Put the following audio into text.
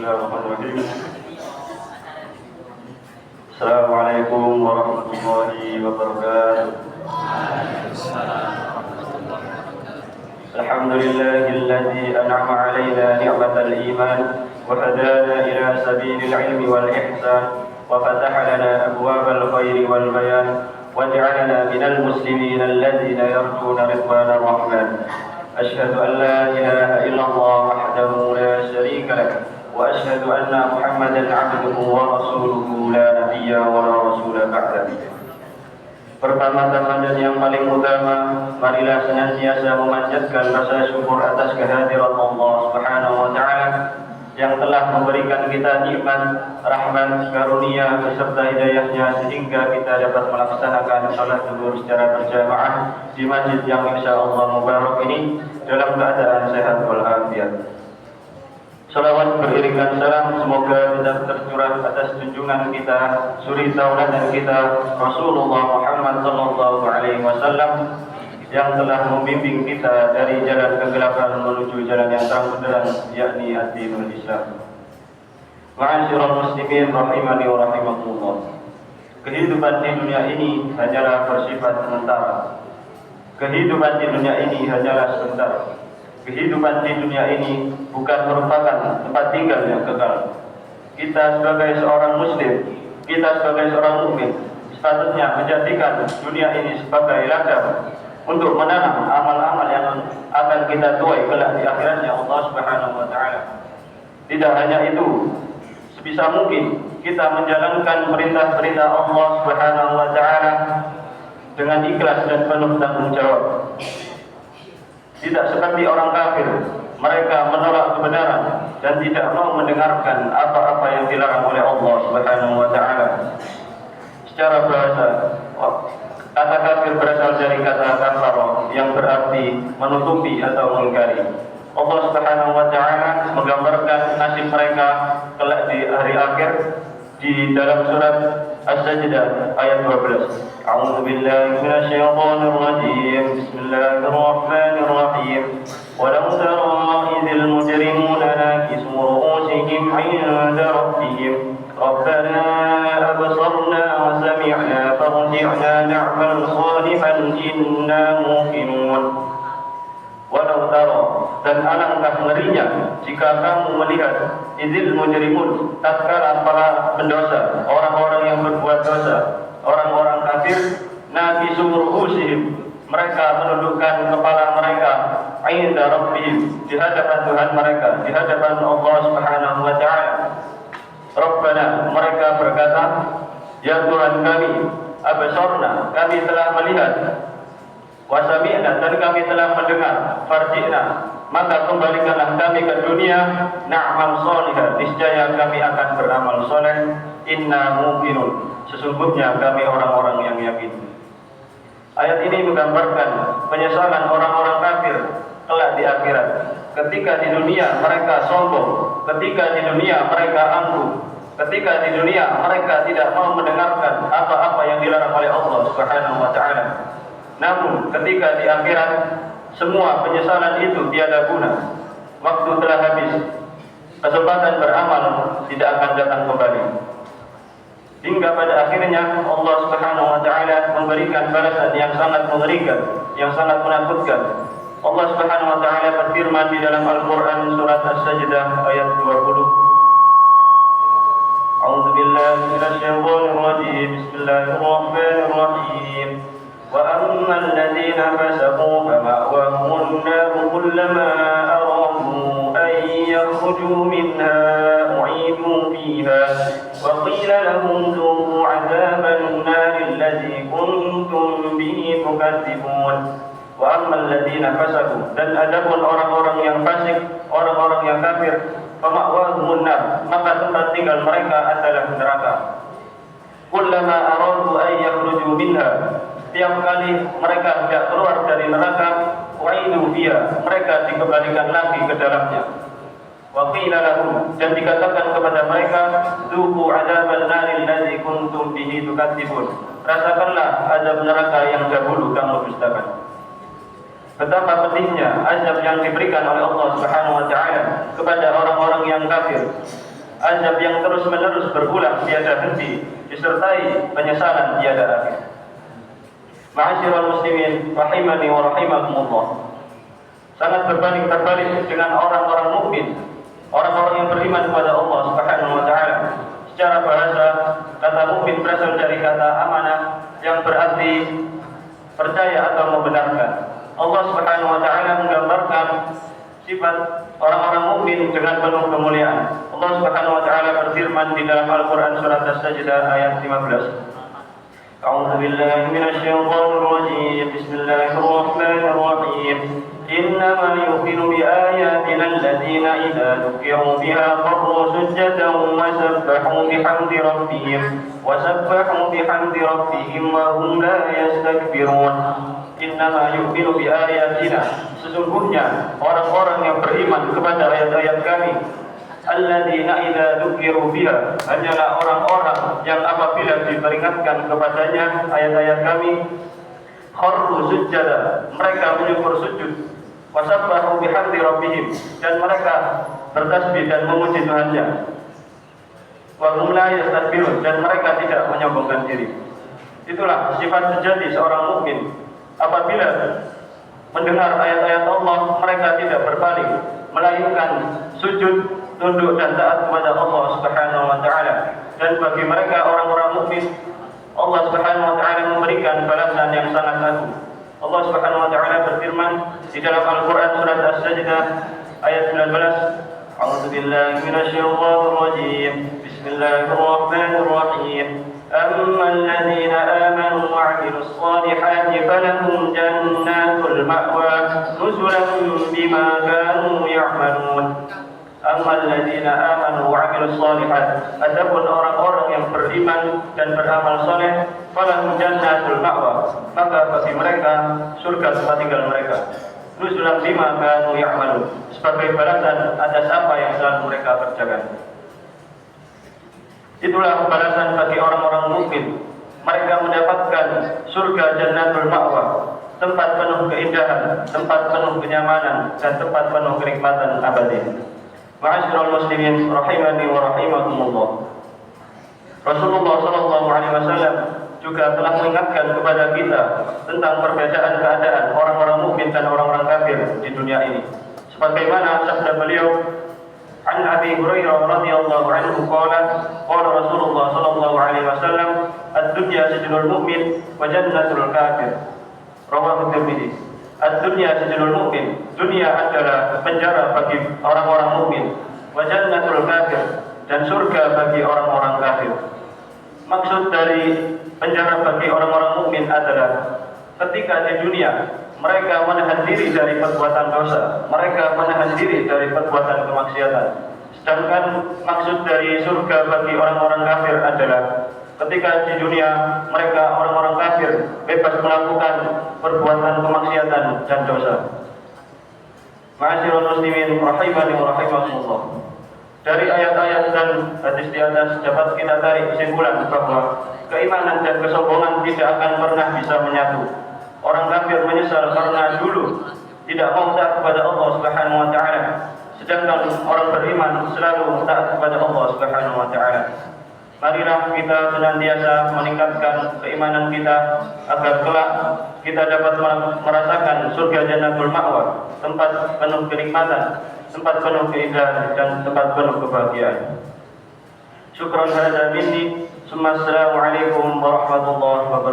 Bismillahirrahmanirrahim. Assalamualaikum warahmatullahi wabarakatuh. Alhamdulillahilladzi an'ama 'alaina ni'matal iman wa hadana ila sabilil 'ilmi wal ihsan wa fataha lana abwabal khairi wal bayan wa ja'alana minal muslimin alladzina yarjuna ridwana rahman. Asyhadu an la ilaha illallah wahdahu la syarika lah wa asyhadu anna Muhammadan 'abduhu wa rasuluhu la nabiyya wa la rasula ba'da. Pertama-tama dan yang paling utama, marilah senantiasa memanjatkan rasa syukur atas kehadiran Allah Subhanahu wa taala yang telah memberikan kita nikmat, rahmat, karunia beserta hidayahnya sehingga kita dapat melaksanakan salat zuhur secara berjamaah di masjid yang insyaallah mubarak ini dalam keadaan sehat walafiat. Salawat beriringan salam semoga tetap tercurah atas junjungan kita, suri tauladan kita Rasulullah Muhammad sallallahu alaihi wasallam yang telah membimbing kita dari jalan kegelapan menuju jalan yang terang benderang, yakni ad-dinul Islam. Ma'asyiral muslimin rahimani wa rahimakumullah. Kehidupan di dunia ini hanyalah bersifat sementara. Kehidupan di dunia ini hanyalah sebentar. Kehidupan di dunia ini bukan merupakan tempat tinggal yang kekal. Kita sebagai seorang muslim, kita sebagai seorang mukmin, sepatutnya menjadikan dunia ini sebagai ladang untuk menanam amal-amal yang akan kita tuai kelak di akhiratnya Allah Subhanahu wa taala. Tidak hanya itu, sebisa mungkin kita menjalankan perintah-perintah Allah Subhanahu wa taala dengan ikhlas dan penuh tanggung jawab. Tidak seperti orang kafir, mereka menolak kebenaran dan tidak mau mendengarkan apa-apa yang dilarang oleh Allah Subhanahu wa taala. Secara bahasa, kata kafir berasal dari kata kafara yang berarti menutupi atau mengingkari. Allah Subhanahu wa taala menggambarkan nasib mereka kelak di hari akhir di dalam surat As-Sajdah ayat 12. A'udzu billahi minasyaitonir rajim. Bismillahirrahmanirrahim. Walau tara idzal mujrimuna nakisu ru'usihim 'inda rabbihim Rabbana absarna wa sami'na farji'na na'mal shalihan inna muqinun. Walau tara, dan alangkah ngerinya jika kamu melihat idzal mujrimun, tatkala para pendosa, orang-orang yang berbuat dosa, orang-orang kafir, nakisu ru'usihim, mereka menundukkan kepala mereka, 'inda rabbihim, di hadapan Tuhan mereka, di hadapan Allah Subhanahu wa taala. Rabbana, mereka berkata, ya Tuhan kami, absarna, kami telah melihat, wa sami'na, dan kami telah mendengar, farji'na, maka kembalikanlah kami ke dunia, na'mal shalihan, niscaya kami akan beramal soleh, inna muqinun, sesungguhnya kami orang-orang yang yakin. Ayat ini menggambarkan penyesalan orang-orang kafir kelak di akhirat. Ketika di dunia mereka sombong, ketika di dunia mereka angkuh, ketika di dunia mereka tidak mau mendengarkan apa-apa yang dilarang oleh Allah Subhanahu wa taala. Namun ketika di akhirat semua penyesalan itu tiada guna. Waktu telah habis, kesempatan beramal tidak akan datang kembali. Hingga pada akhirnya Allah Subhanahu wa taala memberikan balasan yang sangat mengerikan, yang sangat menakutkan. Allah Subhanahu wa taala berfirman di dalam Al-Qur'an surat As-Sajdah ayat 20. A'udzu billahi minasyaitonir rajim. Bismillahirrahmanirrahim. Wa ammal ladzina fasaqu fama'wahumun nar kullama aradu an yakhruju minha u'idu fiha wa qila lahum dhuqu 'adzaban nar alladzi kuntum bihi tukadzibun. Wa ammal ladzina fasaqu, dan adapun orang-orang yang fasik, orang-orang yang kafir, fama'wahumun nar, maka tempat tinggal mereka adalah neraka. Kullama aradu an yakhruju minha, setiap kali mereka tidak keluar dari neraka, u'idu fiha, mereka dikembalikan lagi ke dalamnya. Wa qila lahum, dan dikatakan kepada mereka, dzuqu 'adzaban naril ladzi kuntum bihi tukadzibun, rasakanlah azab neraka yang dahulu kamu dustakan. Betapa pedihnya azab yang diberikan oleh Allah Subhanahu wa taala kepada orang-orang yang kafir. azab yang terus-menerus berulang tiada henti, disertai penyesalan tiada akhir. Ma'asyiral muslimin rahimani wa rahimakumullah. Sangat berbanding terbalik dengan orang-orang mukmin, orang-orang yang beriman kepada Allah Subhanahu wa taala. Secara bahasa, kata mukmin berasal dari kata amanah yang berarti percaya atau membenarkan. Allah Subhanahu wa taala menggambarkan sifat orang-orang mukmin dengan penuh kemuliaan. Allah Subhanahu wa taala berfirman di dalam Al-Qur'an surat As-Sajdah ayat 15. A'udzu billahi minasy syaithanir rajim. Bismillahirrahmanirrahim. إنما يؤمن بآياتنا الذين إذا ذكروا بها خروا سجدا وسبحوا بحمد ربهم وهم لا يستكبرون. Innama yu'minu bi ayatina, sesungguhnya orang-orang yang beriman kepada ayat-ayat kami, alladzina idza dzukiru biha, hanyalah orang-orang yang apabila diperingatkan kepadanya ayat-ayat kami, kharru sujjada, mereka menyukur sujud, wasabbahu bihamdi rabbihim, dan mereka bertasbih dan memuji Tuhannya, wa hum la yastakbirun, dan mereka tidak menyombongkan diri. Itulah sifat sejati seorang mukmin. Apabila mendengar ayat-ayat Allah, mereka tidak berpaling, melainkan sujud, tunduk dan taat kepada Allah Subhanahu wa taala. Dan bagi mereka orang-orang mukmin, Allah Subhanahu wa taala memberikan balasan yang sangat agung. Allah Subhanahu wa taala berfirman di dalam Al-Qur'an surat As-Sajdah ayat 19, A'udzu billahi minasy syaithanir rajim. Bismillahirrahmanirrahim. أما الذين آمنوا وعملوا الصالحات فلهم جنات المأوى نزلا بما كانوا يعملون. أما الذين آمنوا وعملوا الصالحات, adapun orang-orang yang beriman dan beramal saleh, falahum jannatul ma'wa, maka bagi mereka surga tempat tinggal mereka. Nuzulan bima kanu ya'malun, sebagai balasan atas apa yang selalu mereka kerjakan. Itulah balasan bagi orang-orang mukmin. Mereka mendapatkan surga Jannatul Ma'wa, tempat penuh keindahan, tempat penuh kenyamanan, dan tempat penuh kenikmatan abadi. Ma'asyiral muslimin rahimani wa rahimakumullah. Rasulullah sallallahu alaihi wasallam juga telah mengingatkan kepada kita tentang perbedaan keadaan orang-orang mukmin dan orang-orang kafir di dunia ini. Sebagaimana sabda beliau, عن أبي هريرة رضي الله عنه قال قال رسول الله صلى الله عليه وسلم الدنيا سجن المؤمن وجنة الكافر. رواه الترمذي. الدنيا سجن المؤمن, dunia adalah penjara bagi orang-orang mukmin, wa jannatul kafir, dan surga bagi orang-orang kafir. Maksud dari penjara bagi orang-orang mukmin adalah ketika di dunia mereka menahan diri dari perbuatan dosa, mereka menahan diri dari perbuatan kemaksiatan. Sedangkan maksud dari surga bagi orang-orang kafir adalah ketika di dunia mereka orang-orang kafir bebas melakukan perbuatan kemaksiatan dan dosa. Ma'asyiral muslimin rahimani wa rahimakumullah. Dari ayat-ayat dan hadis di atas dapat kita tarik kesimpulan bahwa keimanan dan kesombongan tidak akan pernah bisa menyatu. Orang kafir menyesal karena dulu tidak mau taat kepada Allah Subhanahu wa taala, sedangkan orang beriman selalu taat kepada Allah Subhanahu wa taala. Marilah kita senantiasa meningkatkan keimanan kita agar kelak kita dapat merasakan surga Jannatul Ma'wa, tempat penuh kenikmatan, tempat penuh keindahan, dan tempat penuh kebahagiaan. Syukran hadza minni. Assalamualaikum warahmatullahi wabarakatuh.